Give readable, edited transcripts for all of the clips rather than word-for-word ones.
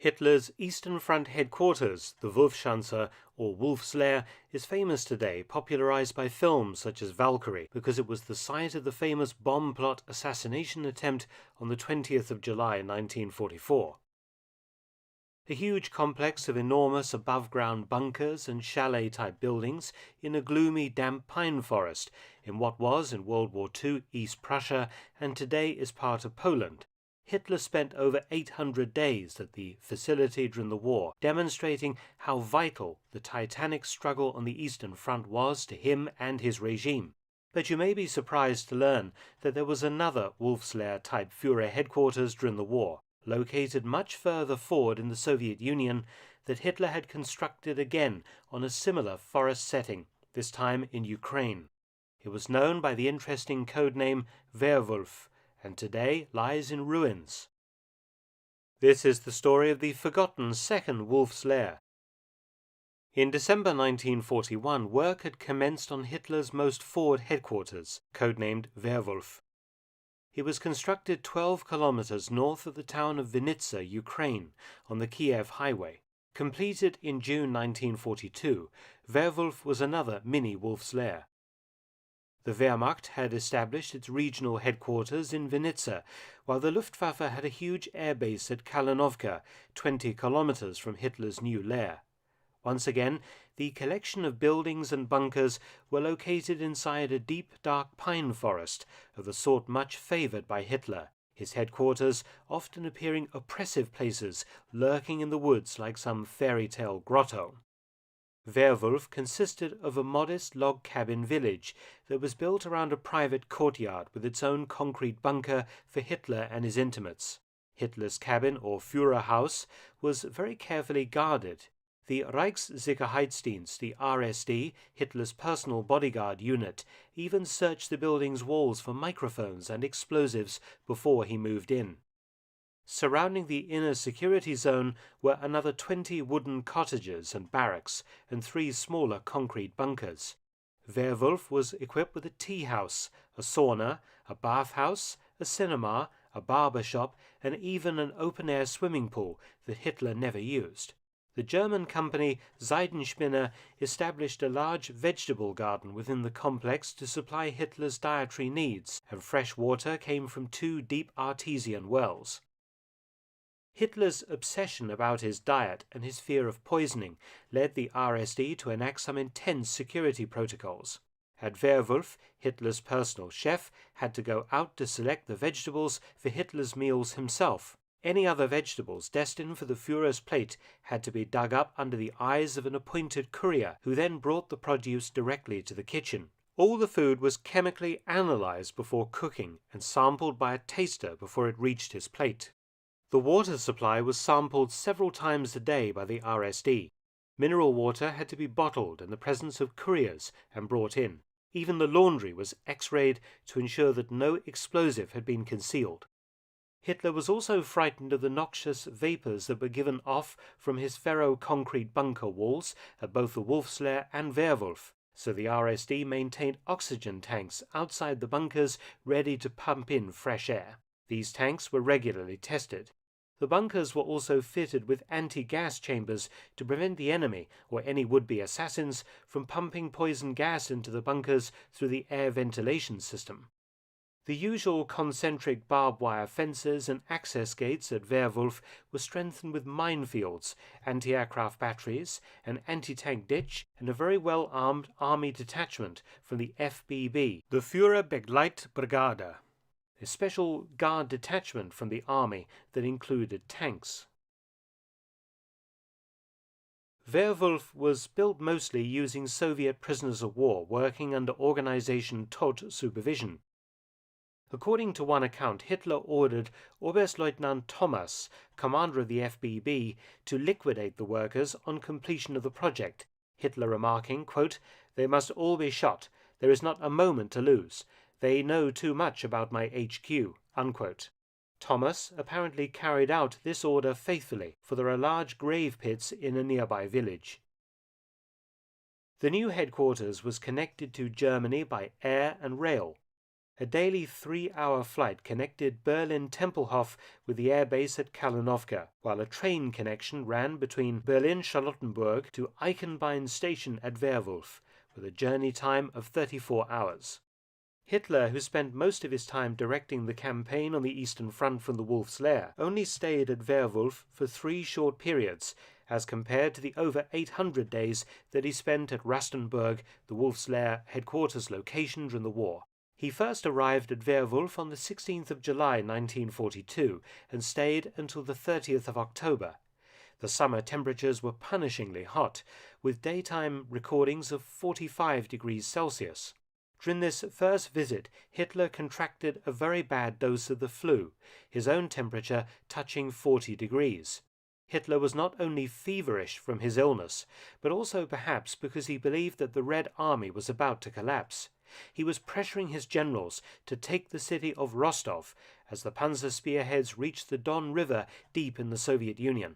Hitler's Eastern Front headquarters, the Wolfschanze or Wolf's Lair, is famous today, popularized by films such as Valkyrie, because it was the site of the famous bomb plot assassination attempt on the 20th of July 1944. A huge complex of enormous above-ground bunkers and chalet-type buildings in a gloomy, damp pine forest in what was, in World War II, East Prussia, and today is part of Poland. Hitler spent over 800 days at the facility during the war, demonstrating how vital the titanic struggle on the Eastern Front was to him and his regime. But you may be surprised to learn that there was another Wolf's Lair-type Führer headquarters during the war, located much further forward in the Soviet Union, that Hitler had constructed again on a similar forest setting, this time in Ukraine. It was known by the interesting codename Werwolf, and today lies in ruins. This is the story of the forgotten second Wolf's Lair. In December 1941, work had commenced on Hitler's most forward headquarters, codenamed Werwolf. It was constructed 12 kilometers north of the town of Vinnytsia, Ukraine, on the Kiev highway. Completed in June 1942, Werwolf was another mini Wolf's Lair. The Wehrmacht had established its regional headquarters in Vinnytsia, while the Luftwaffe had a huge airbase at Kalinovka, 20 kilometers from Hitler's new lair. Once again, the collection of buildings and bunkers were located inside a deep, dark pine forest of the sort much favored by Hitler, his headquarters often appearing oppressive places lurking in the woods like some fairy tale grotto. Werwolf consisted of a modest log cabin village that was built around a private courtyard with its own concrete bunker for Hitler and his intimates. Hitler's cabin, or Führerhaus, was very carefully guarded. The Reichssicherheitsdienst, the RSD, Hitler's personal bodyguard unit, even searched the building's walls for microphones and explosives before he moved in. Surrounding the inner security zone were another 20 wooden cottages and barracks and 3 smaller concrete bunkers. Werwolf was equipped with a tea house, a sauna, a bathhouse, a cinema, a barber shop, and even an open-air swimming pool that Hitler never used. The German company Seidenspinner established a large vegetable garden within the complex to supply Hitler's dietary needs, and fresh water came from 2 deep artesian wells. Hitler's obsession about his diet and his fear of poisoning led the RSD to enact some intense security protocols. At Werwolf, Hitler's personal chef had to go out to select the vegetables for Hitler's meals himself. Any other vegetables destined for the Führer's plate had to be dug up under the eyes of an appointed courier, who then brought the produce directly to the kitchen. All the food was chemically analyzed before cooking and sampled by a taster before it reached his plate. The water supply was sampled several times a day by the RSD. Mineral water had to be bottled in the presence of couriers and brought in. Even the laundry was X-rayed to ensure that no explosive had been concealed. Hitler was also frightened of the noxious vapors that were given off from his ferro-concrete bunker walls at both the Wolf's Lair and Werwolf, so the RSD maintained oxygen tanks outside the bunkers ready to pump in fresh air. These tanks were regularly tested. The bunkers were also fitted with anti-gas chambers to prevent the enemy, or any would-be assassins, from pumping poison gas into the bunkers through the air ventilation system. The usual concentric barbed wire fences and access gates at Werwolf were strengthened with minefields, anti-aircraft batteries, an anti-tank ditch, and a very well-armed army detachment from the FBB, the Führerbegleitbrigade, a special guard detachment from the army that included tanks. Werwolf was built mostly using Soviet prisoners of war working under Organization Todt supervision. According to one account, Hitler ordered Oberstleutnant Thomas, commander of the FBB, to liquidate the workers on completion of the project, Hitler remarking, quote, "They must all be shot. There is not a moment to lose. They know too much about my HQ." Unquote. Thomas apparently carried out this order faithfully, for there are large grave pits in a nearby village. The new headquarters was connected to Germany by air and rail. A daily 3-hour flight connected Berlin-Tempelhof with the airbase at Kalinovka, while a train connection ran between Berlin-Charlottenburg to Eichenbein station at Werwolf, with a journey time of 34 hours. Hitler, who spent most of his time directing the campaign on the Eastern Front from the Wolf's Lair, only stayed at Werwolf for 3 short periods, as compared to the over 800 days that he spent at Rastenburg, the Wolf's Lair headquarters location during the war. He first arrived at Werwolf on the 16th of July 1942 and stayed until the 30th of October. The summer temperatures were punishingly hot, with daytime recordings of 45 degrees Celsius. During this first visit, Hitler contracted a very bad dose of the flu, his own temperature touching 40 degrees. Hitler was not only feverish from his illness, but also perhaps because he believed that the Red Army was about to collapse. He was pressuring his generals to take the city of Rostov as the panzer spearheads reached the Don River deep in the Soviet Union.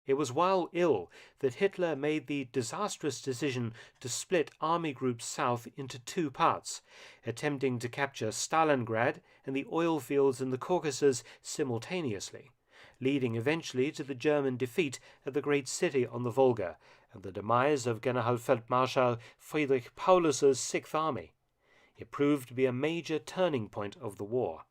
It was while ill that Hitler made the disastrous decision to split Army Group South into 2 parts, attempting to capture Stalingrad and the oil fields in the Caucasus simultaneously, leading eventually to the German defeat at the great city on the Volga and the demise of Generalfeldmarschall Friedrich Paulus's 6th Army. It proved to be a major turning point of the war.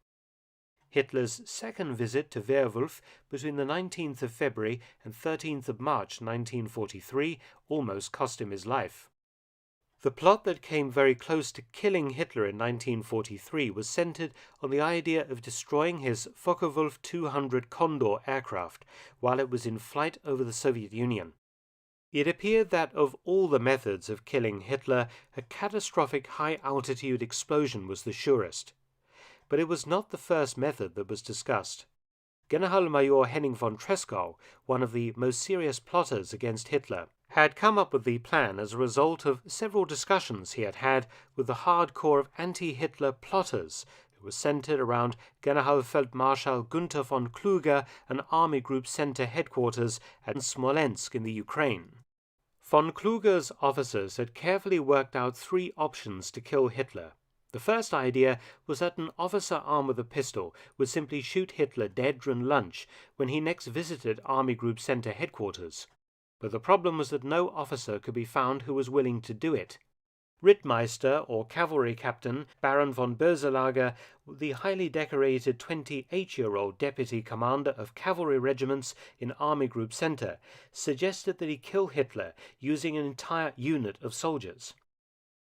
Hitler's second visit to Werwolf between the 19th of February and 13th of March 1943 almost cost him his life. The plot that came very close to killing Hitler in 1943 was centered on the idea of destroying his Focke-Wulf 200 Condor aircraft while it was in flight over the Soviet Union. It appeared that of all the methods of killing Hitler, a catastrophic high-altitude explosion was the surest. But it was not the first method that was discussed. Generalmajor Henning von Tresckow, one of the most serious plotters against Hitler, had come up with the plan as a result of several discussions he had had with the hardcore of anti-Hitler plotters, who was centered around Generalfeldmarschall Günther von Kluge and Army Group Center headquarters at Smolensk in the Ukraine. Von Kluge's officers had carefully worked out 3 options to kill Hitler. The first idea was that an officer armed with a pistol would simply shoot Hitler dead during lunch when he next visited Army Group Center headquarters. But the problem was that no officer could be found who was willing to do it. Rittmeister, or cavalry captain, Baron von Boeselager, the highly decorated 28-year-old deputy commander of cavalry regiments in Army Group Center, suggested that he kill Hitler using an entire unit of soldiers.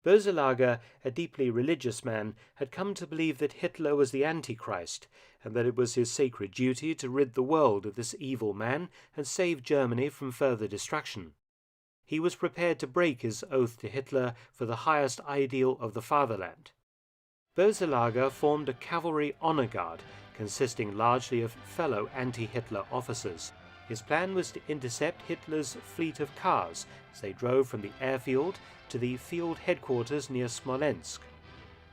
Boeselager, a deeply religious man, had come to believe that Hitler was the Antichrist, and that it was his sacred duty to rid the world of this evil man and save Germany from further destruction. He was prepared to break his oath to Hitler for the highest ideal of the fatherland. Boeselager formed a cavalry honor guard, consisting largely of fellow anti-Hitler officers. His plan was to intercept Hitler's fleet of cars as they drove from the airfield to the field headquarters near Smolensk.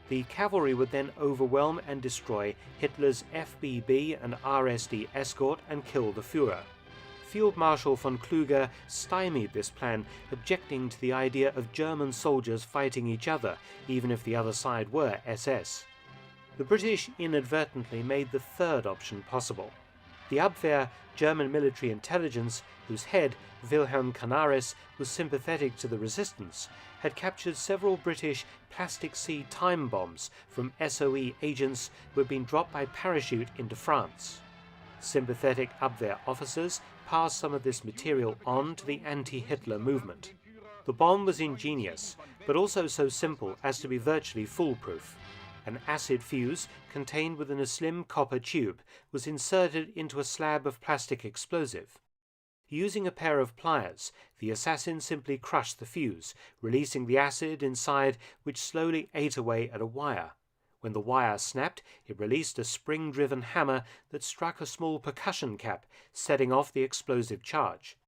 The cavalry would then overwhelm and destroy Hitler's FBB and RSD escort and kill the Führer. Field Marshal von Kluge stymied this plan, objecting to the idea of German soldiers fighting each other, even if the other side were SS. The British inadvertently made the third option possible. The Abwehr, German military intelligence, whose head, Wilhelm Canaris, was sympathetic to the resistance, had captured several British plastic sea time bombs from SOE agents who had been dropped by parachute into France. Sympathetic Abwehr officers passed some of this material on to the anti-Hitler movement. The bomb was ingenious, but also so simple as to be virtually foolproof. An acid fuse, contained within a slim copper tube, was inserted into a slab of plastic explosive. Using a pair of pliers, the assassin simply crushed the fuse, releasing the acid inside, which slowly ate away at a wire. When the wire snapped, it released a spring-driven hammer that struck a small percussion cap, setting off the explosive charge.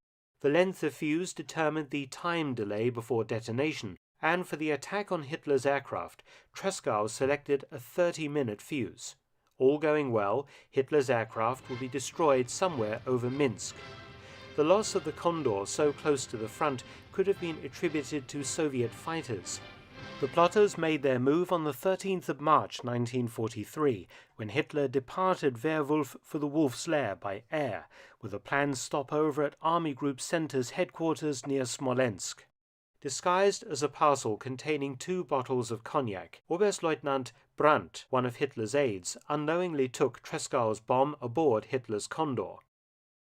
The length of fuse determined the time delay before detonation, and for the attack on Hitler's aircraft, Tresckow selected a 30-minute fuse. All going well, Hitler's aircraft would be destroyed somewhere over Minsk. The loss of the Condor so close to the front could have been attributed to Soviet fighters. The plotters made their move on the 13th of March 1943, when Hitler departed Werwolf for the Wolf's Lair by air, with a planned stopover at Army Group Center's headquarters near Smolensk. Disguised as a parcel containing 2 bottles of cognac, Oberstleutnant Brandt, one of Hitler's aides, unknowingly took Trescow's bomb aboard Hitler's Condor.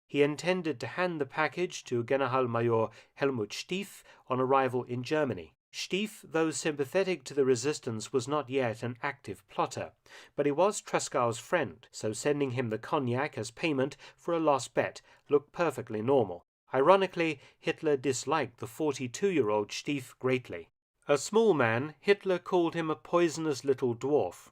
He intended to hand the package to Generalmajor Helmut Stief on arrival in Germany. Stief, though sympathetic to the resistance, was not yet an active plotter, but he was Trescow's friend, so sending him the cognac as payment for a lost bet looked perfectly normal. Ironically, Hitler disliked the 42-year-old Stief greatly. A small man, Hitler called him a poisonous little dwarf.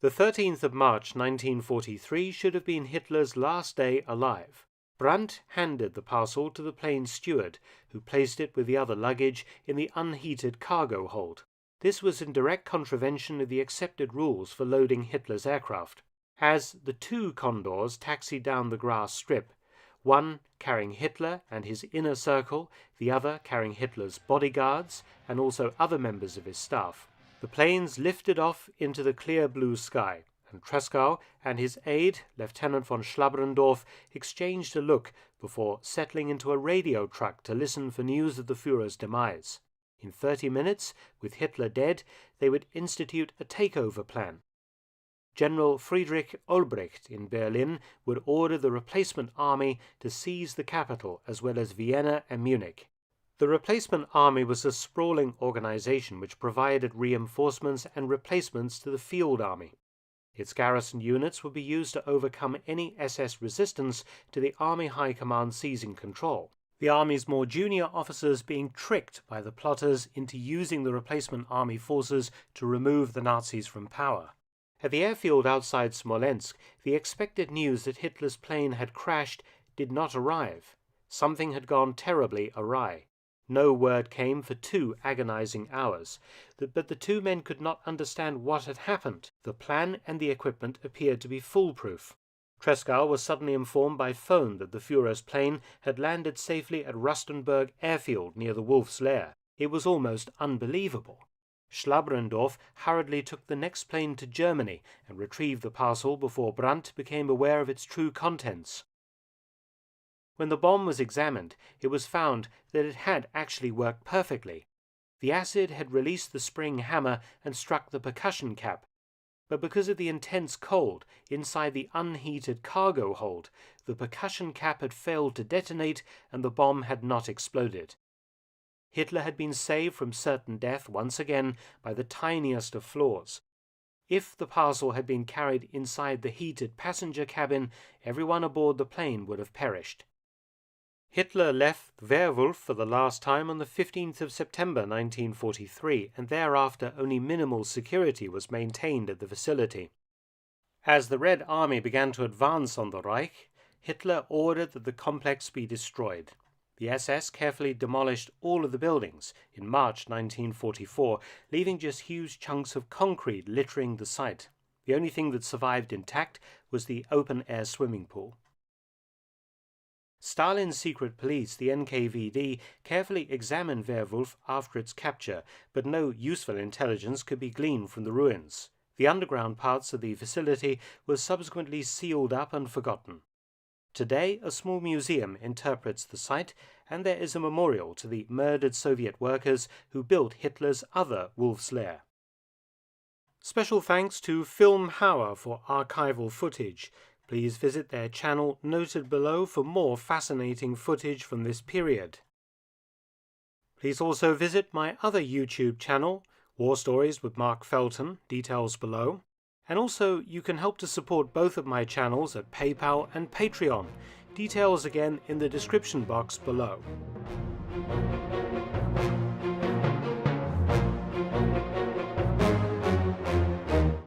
The 13th of March 1943 should have been Hitler's last day alive. Brandt handed the parcel to the plane's steward, who placed it with the other luggage in the unheated cargo hold. This was in direct contravention of the accepted rules for loading Hitler's aircraft. As the 2 Condors taxied down the grass strip, one carrying Hitler and his inner circle, the other carrying Hitler's bodyguards and also other members of his staff, the planes lifted off into the clear blue sky, and Trescow and his aide, Lieutenant von Schlabrendorf, exchanged a look before settling into a radio truck to listen for news of the Führer's demise. In 30 minutes, with Hitler dead, they would institute a takeover plan. General Friedrich Olbricht in Berlin would order the replacement army to seize the capital as well as Vienna and Munich. The replacement army was a sprawling organization which provided reinforcements and replacements to the field army. Its garrison units would be used to overcome any SS resistance to the Army High Command seizing control, the Army's more junior officers being tricked by the plotters into using the replacement army forces to remove the Nazis from power. At the airfield outside Smolensk, the expected news that Hitler's plane had crashed did not arrive. Something had gone terribly awry. No word came for 2 agonizing hours, but the 2 men could not understand what had happened. The plan and the equipment appeared to be foolproof. Tresckow was suddenly informed by phone that the Führer's plane had landed safely at Rustenburg airfield near the Wolf's Lair. It was almost unbelievable. Schlabrendorf hurriedly took the next plane to Germany and retrieved the parcel before Brandt became aware of its true contents. When the bomb was examined, it was found that it had actually worked perfectly. The acid had released the spring hammer and struck the percussion cap, but because of the intense cold inside the unheated cargo hold, the percussion cap had failed to detonate and the bomb had not exploded. Hitler had been saved from certain death once again by the tiniest of flaws. If the parcel had been carried inside the heated passenger cabin, everyone aboard the plane would have perished. Hitler left Werwolf for the last time on the 15th of September 1943, and thereafter only minimal security was maintained at the facility. As the Red Army began to advance on the Reich, Hitler ordered that the complex be destroyed. The SS carefully demolished all of the buildings in March 1944, leaving just huge chunks of concrete littering the site. The only thing that survived intact was the open-air swimming pool. Stalin's secret police, the NKVD, carefully examined Werwolf after its capture, but no useful intelligence could be gleaned from the ruins. The underground parts of the facility were subsequently sealed up and forgotten. Today, a small museum interprets the site, and there is a memorial to the murdered Soviet workers who built Hitler's other Wolf's Lair. Special thanks to Film Hauer for archival footage. Please visit their channel noted below for more fascinating footage from this period. Please also visit my other YouTube channel, War Stories with Mark Felton, details below. And also, you can help to support both of my channels at PayPal and Patreon, details again in the description box below.